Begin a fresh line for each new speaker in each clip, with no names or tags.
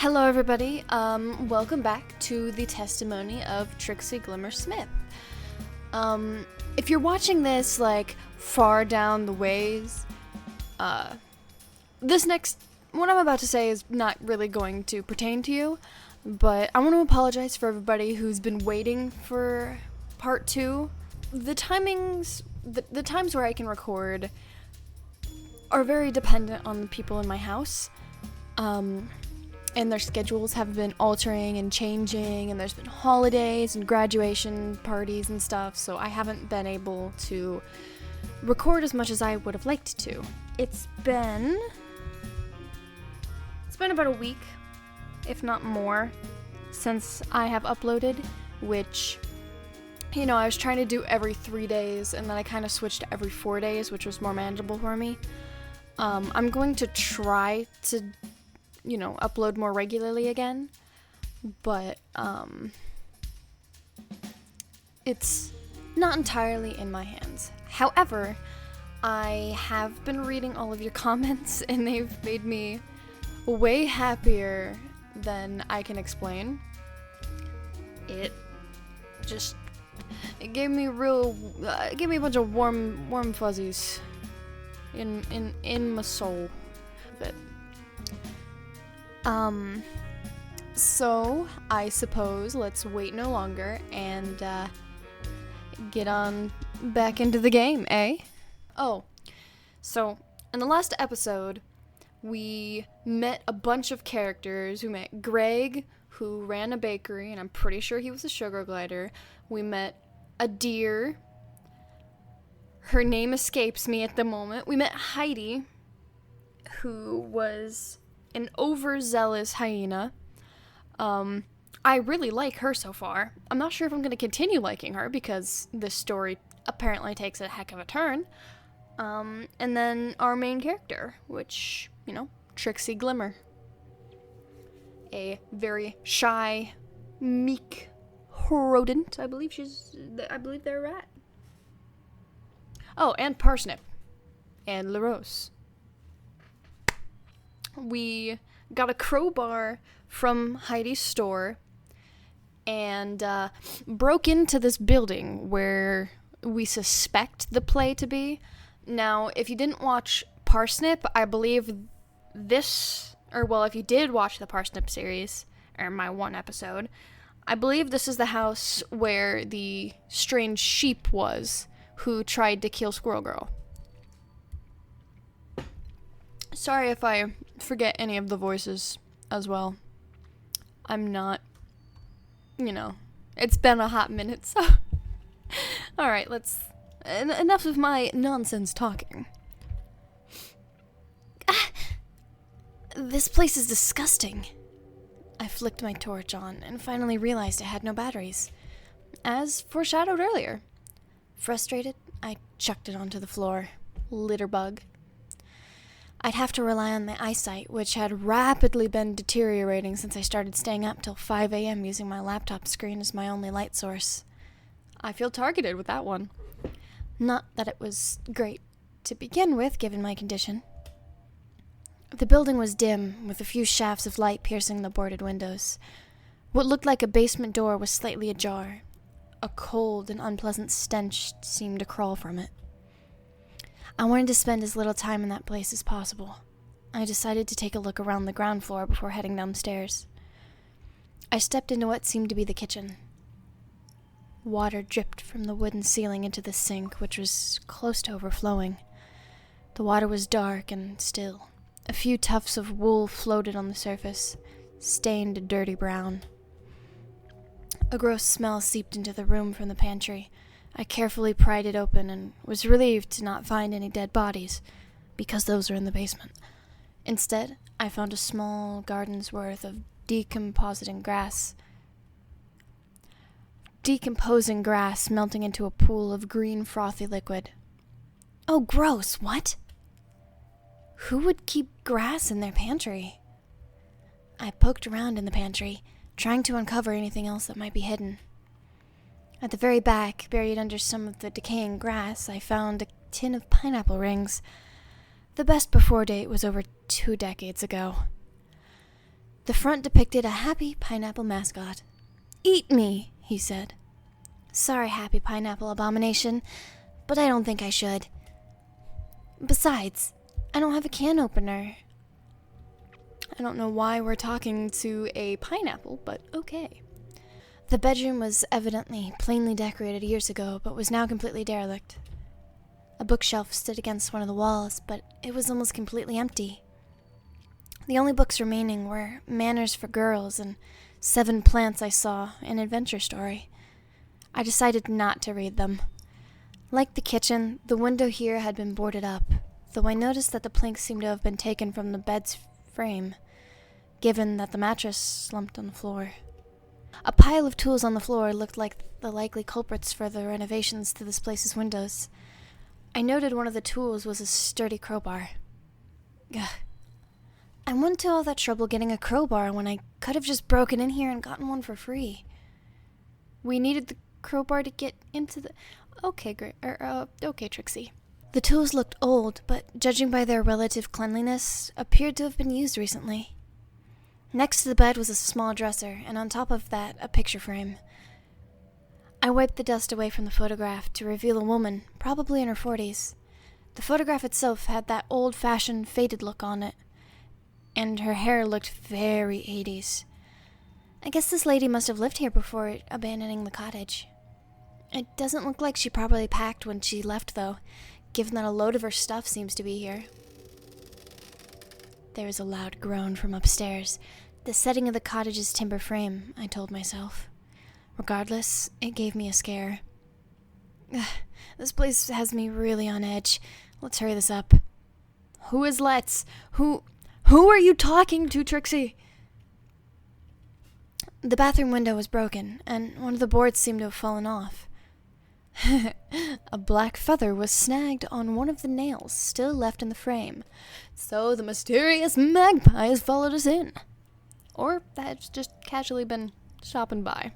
Hello everybody, welcome back to the testimony of Trixie Glimmer Smith. If you're watching this, far down the ways, what I'm about to say is not really going to pertain to you, but I want to apologize for everybody who's been waiting for part 2. The timings, the times where I can record are very dependent on the people in my house, and their schedules have been altering and changing, and there's been holidays and graduation parties and stuff, so I haven't been able to record as much as I would have liked to. It's been about a week, if not more, since I have uploaded, which, I was trying to do every 3 days, and then I kind of switched to every 4 days, which was more manageable for me. I'm going to try to upload more regularly again, but, it's not entirely in my hands. However, I have been reading all of your comments, and they've made me way happier than I can explain. It gave me a bunch of warm fuzzies in my soul. But so I suppose let's wait no longer and get on back into the game, eh? Oh, so in the last episode, we met a bunch of characters. We met Greg, who ran a bakery, and I'm pretty sure he was a sugar glider. We met a deer. Her name escapes me at the moment. We met Heidi, who was an overzealous hyena. I really like her so far. I'm not sure if I'm going to continue liking her because this story apparently takes a heck of a turn. And then our main character, which, Trixie Glimmer. A very shy, meek rodent. I believe they're a rat. Oh, and Parsnip. And LaRose. We got a crowbar from Heidi's store and broke into this building where we suspect the play to be. Now, if you didn't watch Parsnip, I believe if you did watch the Parsnip series, or my one episode, I believe this is the house where the strange sheep was who tried to kill Squirrel Girl. Sorry if I forget any of the voices as well. I'm not, it's been a hot minute, so. Alright, enough of my nonsense talking. This place is disgusting. I flicked my torch on and finally realized it had no batteries, as foreshadowed earlier. Frustrated, I chucked it onto the floor. Litterbug. I'd have to rely on my eyesight, which had rapidly been deteriorating since I started staying up till 5 a.m. using my laptop screen as my only light source. I feel targeted with that one. Not that it was great to begin with, given my condition. The building was dim, with a few shafts of light piercing the boarded windows. What looked like a basement door was slightly ajar. A cold and unpleasant stench seemed to crawl from it. I wanted to spend as little time in that place as possible. I decided to take a look around the ground floor before heading downstairs. I stepped into what seemed to be the kitchen. Water dripped from the wooden ceiling into the sink, which was close to overflowing. The water was dark and still. A few tufts of wool floated on the surface, stained a dirty brown. A gross smell seeped into the room from the pantry. I carefully pried it open and was relieved to not find any dead bodies, because those were in the basement. Instead, I found a small garden's worth of decomposing grass melting into a pool of green frothy liquid. Oh, gross, what? Who would keep grass in their pantry? I poked around in the pantry, trying to uncover anything else that might be hidden. At the very back, buried under some of the decaying grass, I found a tin of pineapple rings. The best before date was over 2 decades ago. The front depicted a happy pineapple mascot. "Eat me," he said. "Sorry, happy pineapple abomination, but I don't think I should. Besides, I don't have a can opener." I don't know why we're talking to a pineapple, but okay. The bedroom was evidently plainly decorated years ago, but was now completely derelict. A bookshelf stood against one of the walls, but it was almost completely empty. The only books remaining were Manners for Girls and 7 Plants I Saw, an adventure story. I decided not to read them. Like the kitchen, the window here had been boarded up, though I noticed that the planks seemed to have been taken from the bed's frame, given that the mattress slumped on the floor. A pile of tools on the floor looked like the likely culprits for the renovations to this place's windows. I noted one of the tools was a sturdy crowbar. Ugh. I went to all that trouble getting a crowbar when I could have just broken in here and gotten one for free. We needed the crowbar to get into the... Okay, great. Okay, Trixie. The tools looked old, but judging by their relative cleanliness, appeared to have been used recently. Next to the bed was a small dresser, and on top of that, a picture frame. I wiped the dust away from the photograph to reveal a woman, probably in her 40s. The photograph itself had that old-fashioned, faded look on it, and her hair looked very 80s. I guess this lady must have lived here before abandoning the cottage. It doesn't look like she properly packed when she left, though, given that a load of her stuff seems to be here. There was a loud groan from upstairs, the setting of the cottage's timber frame, I told myself. Regardless, it gave me a scare. Ugh, this place has me really on edge. Let's hurry this up. Who is let's? Who are you talking to, Trixie? The bathroom window was broken, and one of the boards seemed to have fallen off. A black feather was snagged on one of the nails still left in the frame. So the mysterious magpie has followed us in. Or that's just casually been stopping by.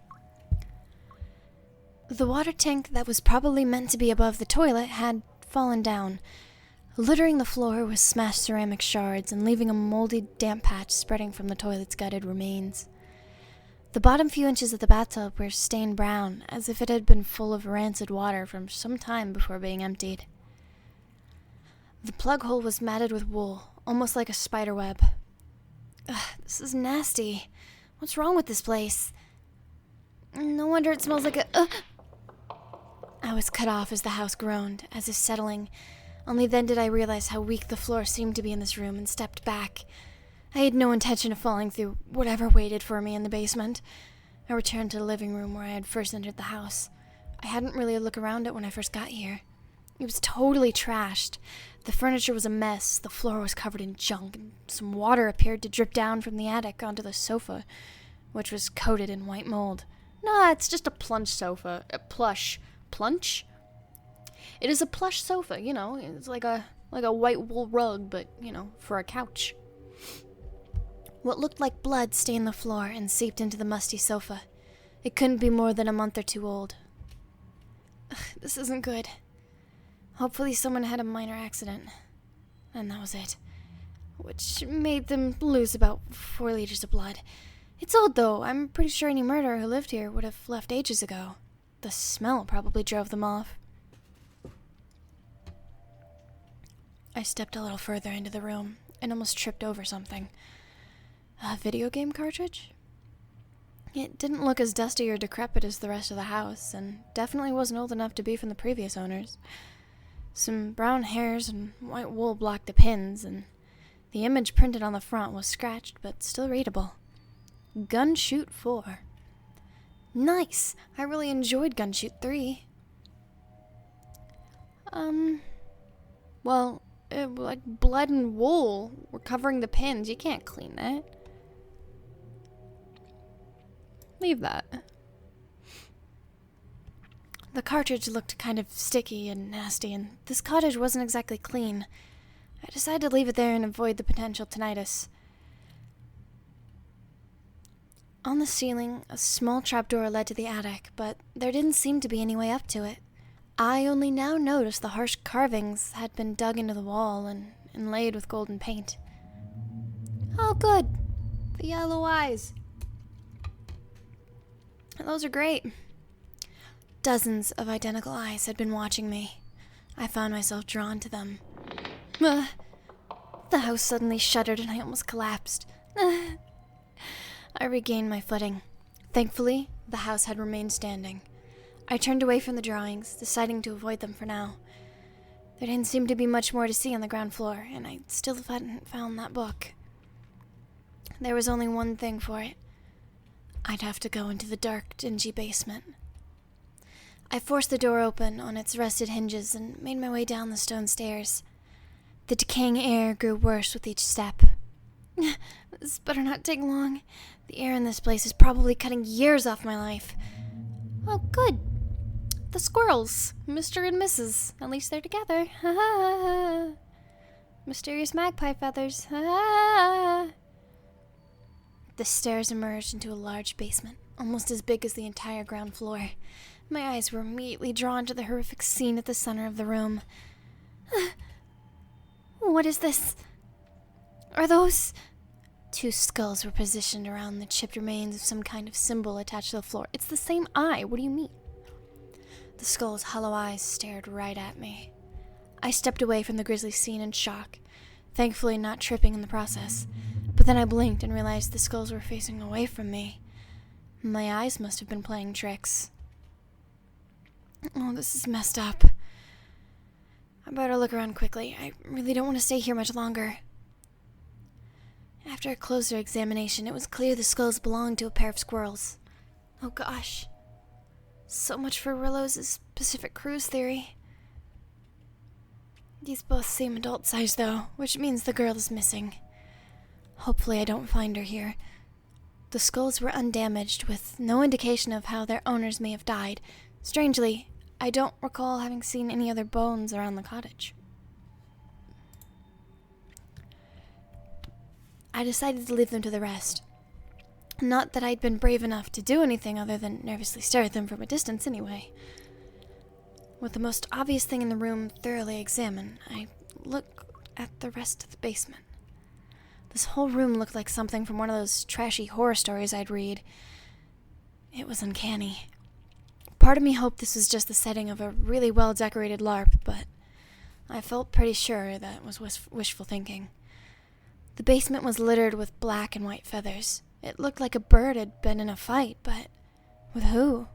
The water tank that was probably meant to be above the toilet had fallen down, littering the floor with smashed ceramic shards and leaving a moldy, damp patch spreading from the toilet's gutted remains. The bottom few inches of the bathtub were stained brown, as if it had been full of rancid water from some time before being emptied. The plug hole was matted with wool, almost like a spider web. Ugh, this is nasty. What's wrong with this place? No wonder it smells like a... I was cut off as the house groaned, as if settling. Only then did I realize how weak the floor seemed to be in this room and stepped back. I had no intention of falling through whatever waited for me in the basement. I returned to the living room where I had first entered the house. I hadn't really a look around it when I first got here. It was totally trashed. The furniture was a mess, the floor was covered in junk, and some water appeared to drip down from the attic onto the sofa, which was coated in white mold. Nah, it's just a plush sofa. A plush. Plunch? It is a plush sofa, you know. It's like a white wool rug, but, you know, for a couch. What looked like blood stained the floor and seeped into the musty sofa. It couldn't be more than a month or 2 old. Ugh, this isn't good. Hopefully someone had a minor accident. And that was it. Which made them lose about 4 liters of blood. It's old, though. I'm pretty sure any murderer who lived here would have left ages ago. The smell probably drove them off. I stepped a little further into the room and almost tripped over something. A video game cartridge? It didn't look as dusty or decrepit as the rest of the house, and definitely wasn't old enough to be from the previous owners. Some brown hairs and white wool blocked the pins, and the image printed on the front was scratched but still readable. Gunshoot 4. Nice! I really enjoyed Gunshoot 3. Well, like blood and wool were covering the pins. You can't clean that. Leave that. The cartridge looked kind of sticky and nasty, and this cottage wasn't exactly clean. I decided to leave it there and avoid the potential tinnitus. On the ceiling, a small trapdoor led to the attic, but there didn't seem to be any way up to it. I only now noticed the harsh carvings had been dug into the wall and inlaid with golden paint. Oh, good. The yellow eyes. Those are great. Dozens of identical eyes had been watching me. I found myself drawn to them. The house suddenly shuddered and I almost collapsed. I regained my footing. Thankfully, the house had remained standing. I turned away from the drawings, deciding to avoid them for now. There didn't seem to be much more to see on the ground floor, and I still hadn't found that book. There was only one thing for it. I'd have to go into the dark, dingy basement. I forced the door open on its rusted hinges and made my way down the stone stairs. The decaying air grew worse with each step. This better not take long. The air in this place is probably cutting years off my life. Oh, good. The squirrels, Mr. and Mrs. At least they're together. Ha ha. Mysterious magpie feathers. Ha. The stairs emerged into a large basement, almost as big as the entire ground floor. My eyes were immediately drawn to the horrific scene at the center of the room. What is this? Are those... Two skulls were positioned around the chipped remains of some kind of symbol attached to the floor. It's the same eye. What do you mean? The skull's hollow eyes stared right at me. I stepped away from the grisly scene in shock, thankfully not tripping in the process. But then I blinked and realized the skulls were facing away from me. My eyes must have been playing tricks. Oh, this is messed up. I better look around quickly. I really don't want to stay here much longer. After a closer examination, it was clear the skulls belonged to a pair of squirrels. Oh gosh. So much for Rillo's Pacific Cruise theory. These both seem adult-sized though, which means the girl is missing. Hopefully I don't find her here. The skulls were undamaged, with no indication of how their owners may have died. Strangely, I don't recall having seen any other bones around the cottage. I decided to leave them to the rest. Not that I'd been brave enough to do anything other than nervously stare at them from a distance anyway. With the most obvious thing in the room thoroughly examined, I looked at the rest of the basement. This whole room looked like something from one of those trashy horror stories I'd read. It was uncanny. Part of me hoped this was just the setting of a really well-decorated LARP, but I felt pretty sure that was wishful thinking. The basement was littered with black and white feathers. It looked like a bird had been in a fight, but with who?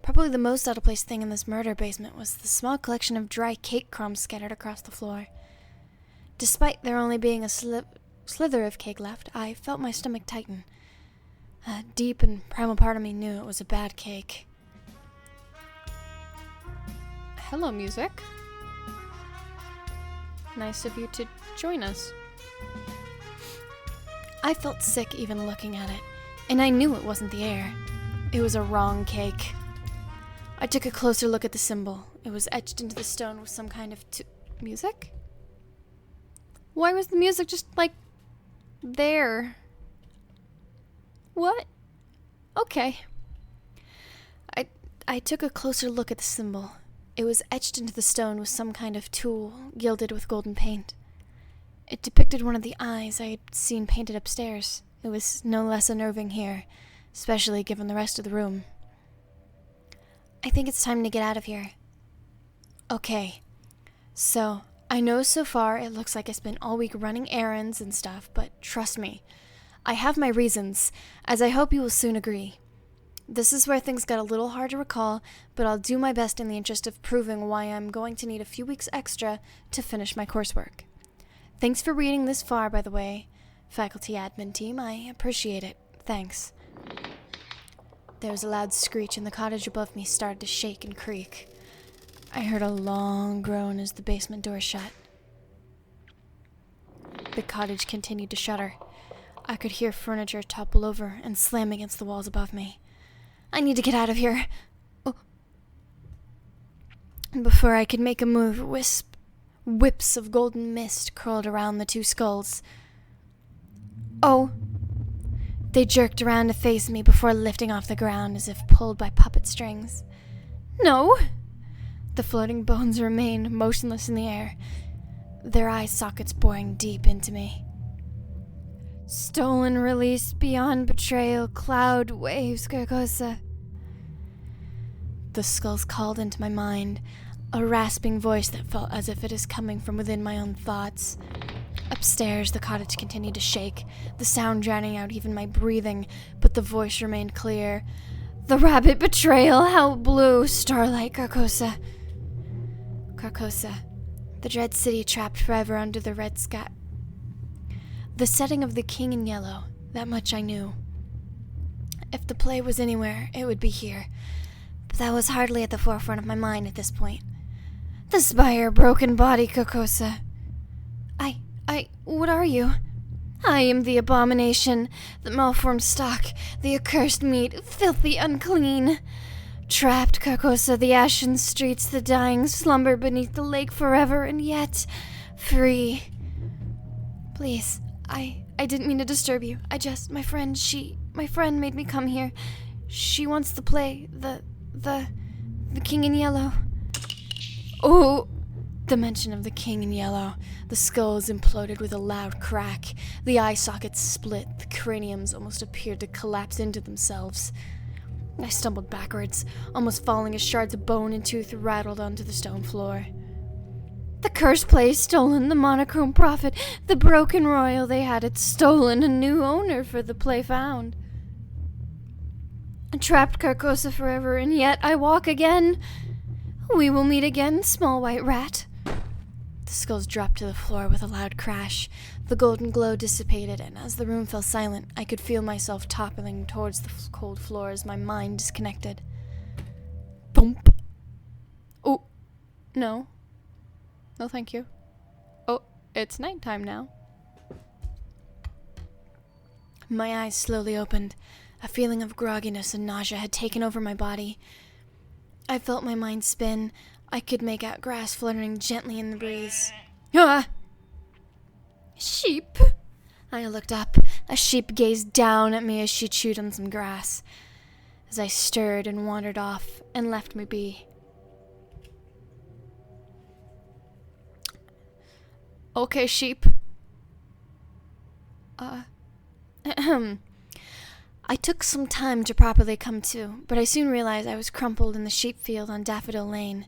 Probably the most out-of-place thing in this murder basement was the small collection of dry cake crumbs scattered across the floor. Despite there only being a slither of cake left, I felt my stomach tighten. A deep and primal part of me knew it was a bad cake. Hello, music. Nice of you to join us. I felt sick even looking at it, and I knew it wasn't the air. It was a wrong cake. I took a closer look at the symbol. It was etched into the stone with some kind of music? Why was the music just, like, there? What? Okay. I took a closer look at the symbol. It was etched into the stone with some kind of tool, gilded with golden paint. It depicted one of the eyes I had seen painted upstairs. It was no less unnerving here, especially given the rest of the room. I think it's time to get out of here. Okay. So, I know so far it looks like I spent all week running errands and stuff, but trust me, I have my reasons, as I hope you will soon agree. This is where things got a little hard to recall, but I'll do my best in the interest of proving why I'm going to need a few weeks extra to finish my coursework. Thanks for reading this far, by the way. Faculty admin team, I appreciate it. Thanks. There was a loud screech and the cottage above me started to shake and creak. I heard a long groan as the basement door shut. The cottage continued to shudder. I could hear furniture topple over and slam against the walls above me. I need to get out of here. Oh. Before I could make a move, whips of golden mist curled around the two skulls. Oh. They jerked around to face me before lifting off the ground as if pulled by puppet strings. No! The floating bones remained motionless in the air, their eye sockets boring deep into me. Stolen, released, beyond betrayal, cloud, waves, Carcosa. The skulls called into my mind, a rasping voice that felt as if it is coming from within my own thoughts. Upstairs, the cottage continued to shake, the sound drowning out even my breathing, but the voice remained clear. The rabbit betrayal, hell blue, starlight, Carcosa. Carcosa, the dread city trapped forever under the red sky. The setting of the King in Yellow, that much I knew. If the play was anywhere, it would be here, but that was hardly at the forefront of my mind at this point. The spire, broken body, Carcosa. What are you? I am the abomination, the malformed stock, the accursed meat, filthy, unclean. Trapped, Carcosa, the ashen streets, the dying slumber beneath the lake forever, and yet free. Please, I didn't mean to disturb you. My friend made me come here. She wants to play the King in Yellow. Oh! The mention of the King in Yellow. The skulls imploded with a loud crack. The eye sockets split. The craniums almost appeared to collapse into themselves. I stumbled backwards, almost falling as shards of bone and tooth rattled onto the stone floor. The cursed play stolen, the monochrome prophet, the broken royal, they had it stolen, a new owner for the play found. Trapped, Carcosa, forever, and yet I walk again. We will meet again, small white rat. The skulls dropped to the floor with a loud crash. The golden glow dissipated, and as the room fell silent, I could feel myself toppling towards the cold floor as my mind disconnected. Thump. Oh, no. No, thank you. Oh, it's nighttime now. My eyes slowly opened. A feeling of grogginess and nausea had taken over my body. I felt my mind spin. I could make out grass fluttering gently in the breeze. Ah! Sheep! I looked up. A sheep gazed down at me as she chewed on some grass. As I stirred and wandered off and left me be. Okay, sheep. I took some time to properly come to, but I soon realized I was crumpled in the sheep field on Daffodil Lane.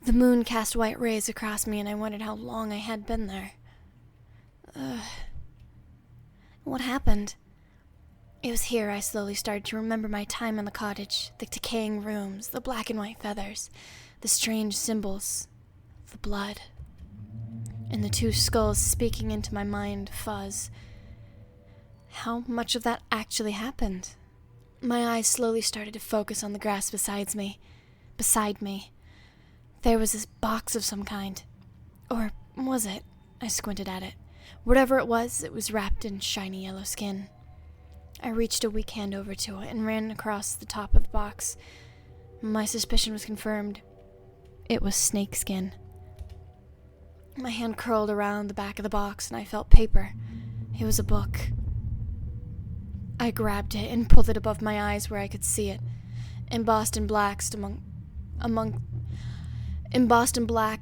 The moon cast white rays across me, and I wondered how long I had been there. What happened? It was here I slowly started to remember my time in the cottage, the decaying rooms, the black and white feathers, the strange symbols, the blood, and the two skulls speaking into my mind fuzz. How much of that actually happened? My eyes slowly started to focus on the grass beside me. There was this box of some kind. Or was it? I squinted at it. Whatever it was wrapped in shiny yellow skin. I reached a weak hand over to it and ran across the top of the box. My suspicion was confirmed. It was snake skin. My hand curled around the back of the box and I felt paper. It was a book. I grabbed it and pulled it above my eyes where I could see it. Embossed in black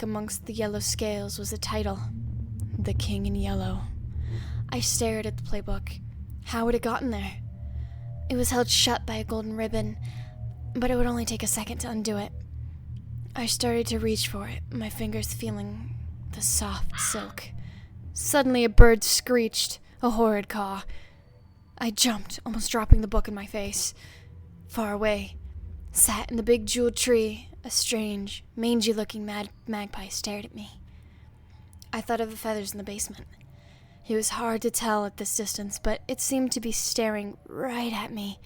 amongst the yellow scales was the title, The King in Yellow. I stared at the playbook. How had it gotten there? It was held shut by a golden ribbon, but it would only take a second to undo it. I started to reach for it, my fingers feeling the soft silk. Suddenly a bird screeched, a horrid caw. I jumped, almost dropping the book in my face. Far away, sat in the big jeweled tree, a strange, mangy-looking magpie stared at me. I thought of the feathers in the basement. It was hard to tell at this distance, but it seemed to be staring right at me,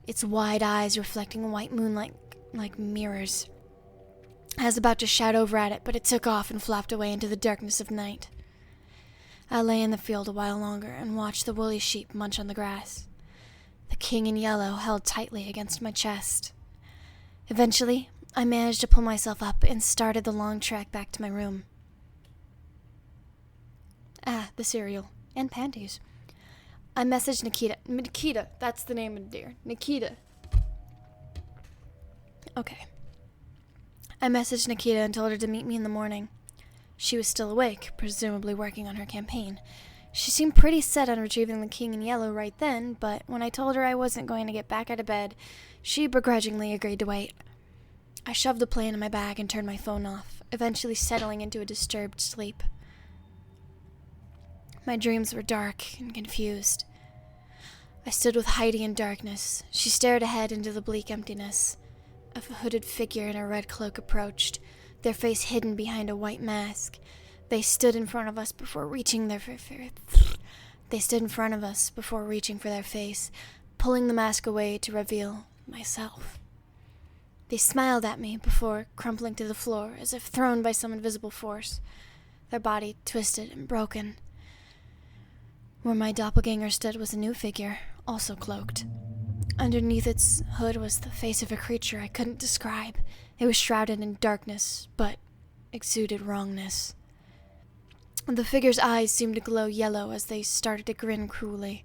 its wide eyes reflecting white moonlight like mirrors. I was about to shout over at it, but it took off and flopped away into the darkness of night. I lay in the field a while longer and watched the woolly sheep munch on the grass. The King in Yellow held tightly against my chest. Eventually, I managed to pull myself up and started the long trek back to my room. The cereal. And panties. I messaged Nikita. Nikita, that's the name of the deer. Nikita. Okay. I messaged Nikita and told her to meet me in the morning. She was still awake, presumably working on her campaign. She seemed pretty set on retrieving the king in yellow right then, but when I told her I wasn't going to get back out of bed, she begrudgingly agreed to wait. I shoved the plan in my bag and turned my phone off, eventually settling into a disturbed sleep. My dreams were dark and confused. I stood with Heidi in darkness. She stared ahead into the bleak emptiness. A hooded figure in a red cloak approached, their face hidden behind a white mask. They stood in front of us before reaching for their face, pulling the mask away to reveal myself. They smiled at me before crumpling to the floor as if thrown by some invisible force, their body twisted and broken. Where my doppelganger stood was a new figure, also cloaked. Underneath its hood was the face of a creature I couldn't describe. It was shrouded in darkness, but exuded wrongness. The figure's eyes seemed to glow yellow as they started to grin cruelly.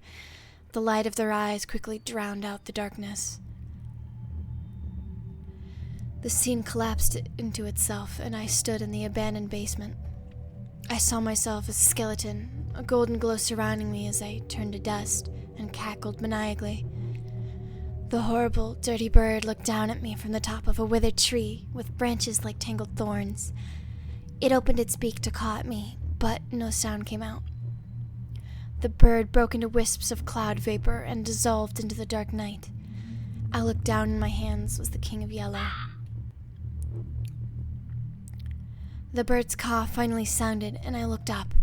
The light of their eyes quickly drowned out the darkness. The scene collapsed into itself, and I stood in the abandoned basement. I saw myself as a skeleton, a golden glow surrounding me as I turned to dust and cackled maniacally. The horrible, dirty bird looked down at me from the top of a withered tree with branches like tangled thorns. It opened its beak to caw at me, but no sound came out. The bird broke into wisps of cloud vapor and dissolved into the dark night. I looked down, and my hands was the King of Yellow. The bird's caw finally sounded, and I looked up.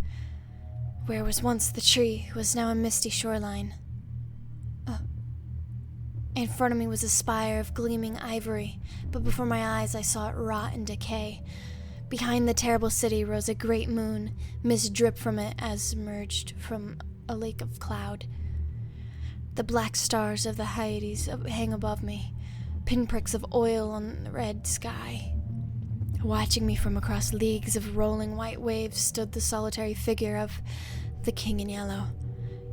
Where was once the tree was now a misty shoreline. In front of me was a spire of gleaming ivory, but before my eyes I saw it rot and decay. Behind the terrible city rose a great moon. Mist dripped from it as emerged from a lake of cloud. The black stars of the Hyades hang above me, pinpricks of oil on the red sky. Watching me from across leagues of rolling white waves stood the solitary figure of the King in Yellow.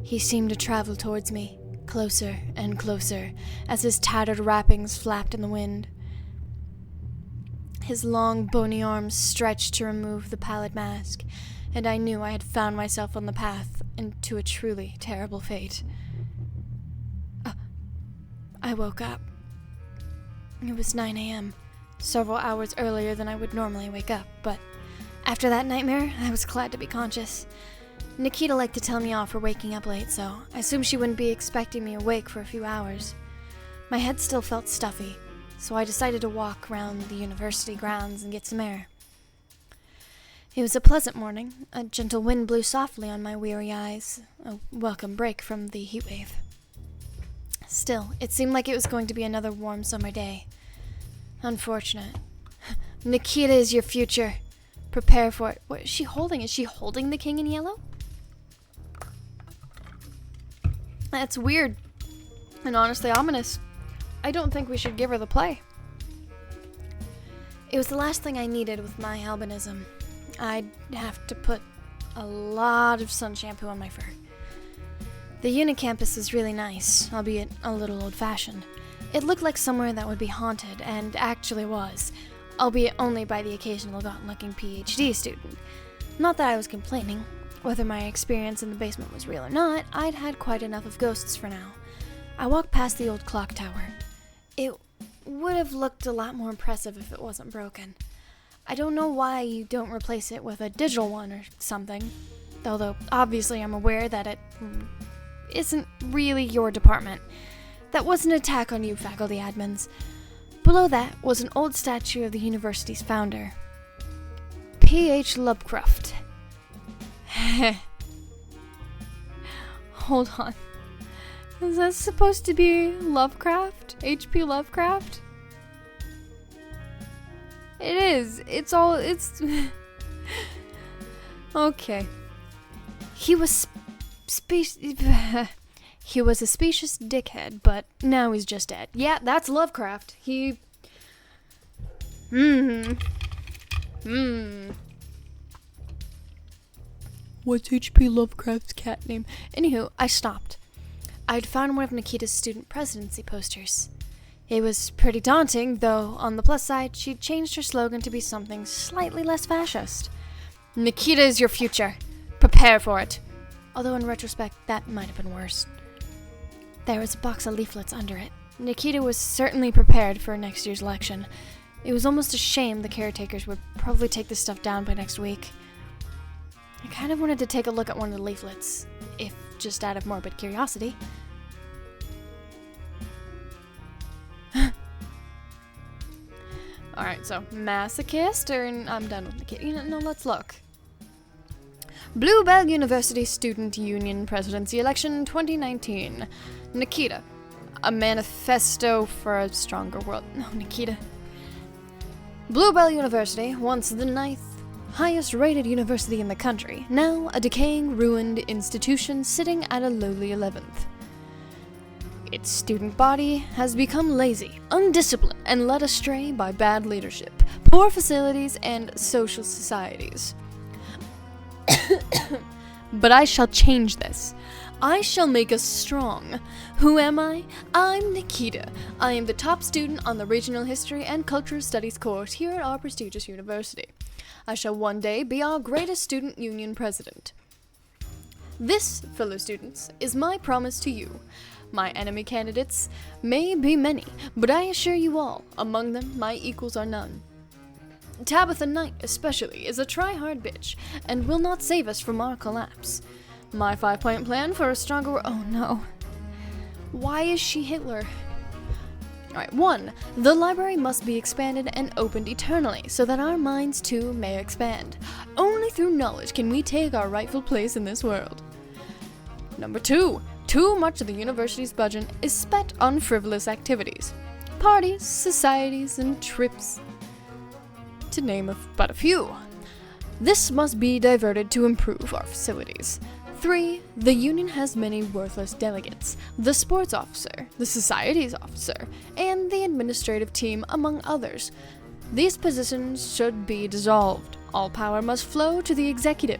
He seemed to travel towards me, closer and closer, as his tattered wrappings flapped in the wind. His long, bony arms stretched to remove the pallid mask, and I knew I had found myself on the path into a truly terrible fate. I woke up. It was 9 a.m., several hours earlier than I would normally wake up, but after that nightmare, I was glad to be conscious. Nikita liked to tell me off for waking up late, so I assumed she wouldn't be expecting me awake for a few hours. My head still felt stuffy, so I decided to walk around the university grounds and get some air. It was a pleasant morning. A gentle wind blew softly on my weary eyes, a welcome break from the heat wave. Still, it seemed like it was going to be another warm summer day. Unfortunate. Nikita is your future. Prepare for it. What is she holding? Is she holding the King in Yellow? That's weird. And honestly ominous. I don't think we should give her the play. It was the last thing I needed with my albinism. I'd have to put a lot of sun shampoo on my fur. The Unicampus was really nice, albeit a little old-fashioned. It looked like somewhere that would be haunted, and actually was, albeit only by the occasional gaunt-looking PhD student. Not that I was complaining. Whether my experience in the basement was real or not, I'd had quite enough of ghosts for now. I walked past the old clock tower. It would have looked a lot more impressive if it wasn't broken. I don't know why you don't replace it with a digital one or something, although obviously I'm aware that it isn't really your department. That was an attack on you, faculty admins. Below that was an old statue of the university's founder, P.H. Lovecraft. Hold on. Is that supposed to be Lovecraft? H.P. Lovecraft? It is. It's okay. He was he was a specious dickhead, but now he's just dead. Yeah, that's Lovecraft. What's H.P. Lovecraft's cat name? Anywho, I stopped. I'd found one of Nikita's student presidency posters. It was pretty daunting, though on the plus side, she'd changed her slogan to be something slightly less fascist. Nikita is your future. Prepare for it. Although in retrospect, that might have been worse. There was a box of leaflets under it. Nikita was certainly prepared for next year's election. It was almost a shame the caretakers would probably take this stuff down by next week. I kind of wanted to take a look at one of the leaflets, if just out of morbid curiosity. Alright, so masochist, or I'm done with Nikita. No, let's look. Bluebell University Student Union Presidency Election 2019. Nikita. A manifesto for a stronger world. No, Nikita. Bluebell University, once the ninth highest rated university in the country, now a decaying, ruined institution sitting at a lowly 11th. Its student body has become lazy, undisciplined, and led astray by bad leadership, poor facilities, and social societies. But I shall change this. I shall make us strong. Who am I? I'm Nikita. I am the top student on the Regional History and Cultural Studies course here at our prestigious university. I shall one day be our greatest student union president. This, fellow students, is my promise to you. My enemy candidates may be many, but I assure you all, among them my equals are none. Tabitha Knight, especially, is a try-hard bitch, and will not save us from our collapse. My 5-point plan for a stronger oh no. Why is she Hitler? Alright, 1. The library must be expanded and opened eternally, so that our minds too may expand. Only through knowledge can we take our rightful place in this world. Number 2. Too much of the university's budget is spent on frivolous activities. Parties, societies, and trips, to name but a few. This must be diverted to improve our facilities. 3. The union has many worthless delegates, the sports officer, the societies officer, and the administrative team, among others. These positions should be dissolved. All power must flow to the executive.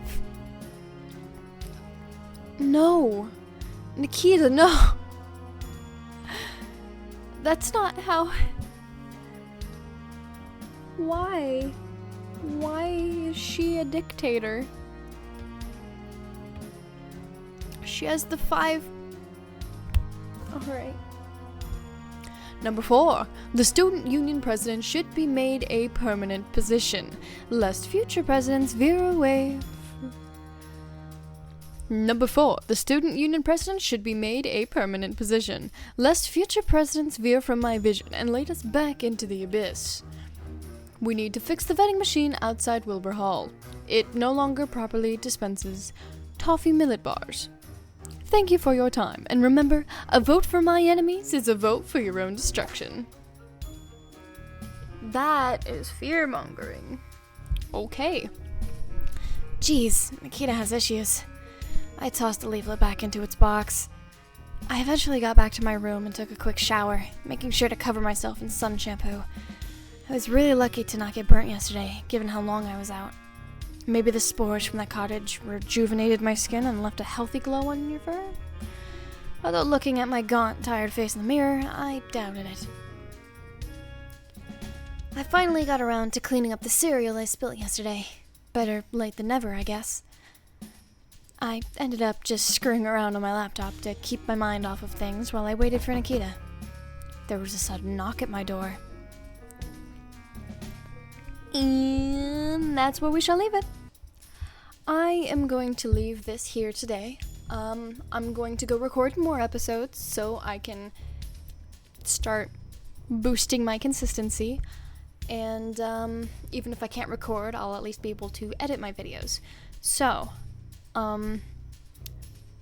No. Nikita, no. That's not how... Why? Why is she a dictator? She has the 5... Alright. Number 4. The student union president should be made a permanent position, lest future presidents veer away. Number 4. The student union president should be made a permanent position, lest future presidents veer from my vision and lead us back into the abyss. We need to fix the vending machine outside Wilbur Hall. It no longer properly dispenses toffee millet bars. Thank you for your time, and remember, a vote for my enemies is a vote for your own destruction. That is fear-mongering. Okay. Jeez, Nikita has issues. I tossed the leaflet back into its box. I eventually got back to my room and took a quick shower, making sure to cover myself in sun shampoo. I was really lucky to not get burnt yesterday, given how long I was out. Maybe the spores from that cottage rejuvenated my skin and left a healthy glow on your fur? Although looking at my gaunt, tired face in the mirror, I doubted it. I finally got around to cleaning up the cereal I spilt yesterday. Better late than never, I guess. I ended up just screwing around on my laptop to keep my mind off of things while I waited for Nikita. There was a sudden knock at my door. And that's where we shall leave it. I am going to leave this here today. I'm going to go record more episodes so I can start boosting my consistency. And even if I can't record, I'll at least be able to edit my videos. So,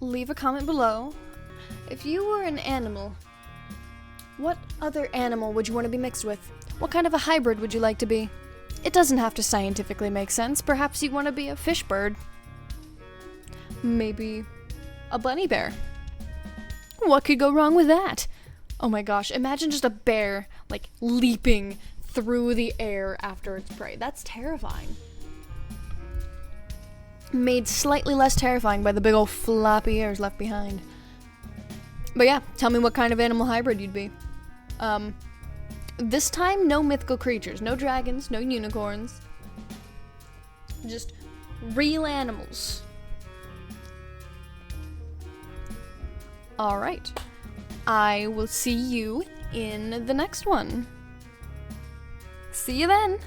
leave a comment below. If you were an animal, what other animal would you want to be mixed with? What kind of a hybrid would you like to be? It doesn't have to scientifically make sense. Perhaps you want to be a fish bird. Maybe a bunny bear. What could go wrong with that? Oh my gosh, imagine just a bear, like, leaping through the air after its prey. That's terrifying. Made slightly less terrifying by the big old floppy ears left behind. But yeah, tell me what kind of animal hybrid you'd be. This time, no mythical creatures, no dragons, no unicorns. Just real animals. Alright. I will see you in the next one. See you then!